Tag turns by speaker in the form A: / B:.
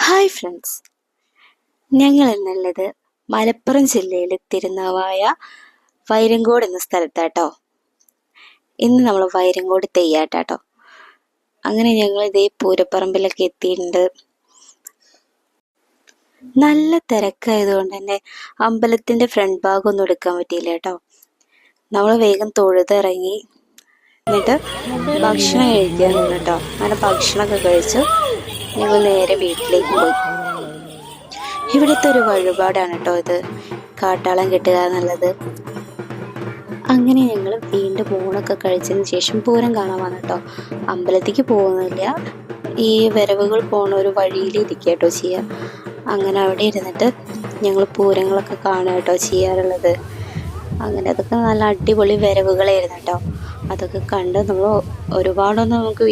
A: Hi friends, ഞങ്ങൾ എന്നുള്ളത് മലപ്പുറം ജില്ലയിലെ തിരുനാവായ വൈരങ്കോട് എന്ന സ്ഥലത്താട്ടോ. ഇന്ന് നമ്മൾ വൈരങ്കോട് തെയ്യാട്ടാട്ടോ. അങ്ങനെ ഞങ്ങൾ ഇതേ പൂരപ്പറമ്പിലൊക്കെ എത്തിയിട്ടുണ്ട്. നല്ല തിരക്കായതുകൊണ്ട് തന്നെ അമ്പലത്തിൻ്റെ ഫ്രണ്ട് ഭാഗം ഒന്നും എടുക്കാൻ പറ്റിയില്ല കേട്ടോ. നമ്മൾ വേഗം തൊഴുതിറങ്ങി എന്നിട്ട് ഭക്ഷണം കഴിക്കാൻ നിന്നിട്ടോ. അങ്ങനെ ഭക്ഷണമൊക്കെ കഴിച്ചു ഞങ്ങൾ നേരെ വീട്ടിലേക്ക് പോയി. ഇവിടുത്തെ ഒരു വഴിപാടാണ് കേട്ടോ ഇത്, കാട്ടാളം കെട്ടുക എന്നുള്ളത്. അങ്ങനെ ഞങ്ങൾ വീണ്ടും ഊണൊക്കെ കഴിച്ചതിന് ശേഷം പൂരം കാണാൻ വന്നു കേട്ടോ. അമ്പലത്തേക്ക് പോകുന്നില്ല, ഈ വരവുകൾ പോണ ഒരു വഴിയിൽ ഇരിക്കുക കേട്ടോ ചെയ്യുക. അങ്ങനെ അവിടെ ഇരുന്നിട്ട് ഞങ്ങൾ പൂരങ്ങളൊക്കെ കാണുക കേട്ടോ ചെയ്യാറുള്ളത്. അങ്ങനെ അതൊക്കെ നല്ല അടിപൊളി വരവുകളായിരുന്നു കേട്ടോ. അതൊക്കെ കണ്ട് നമ്മൾ ഒരുപാടൊന്നും നമുക്ക്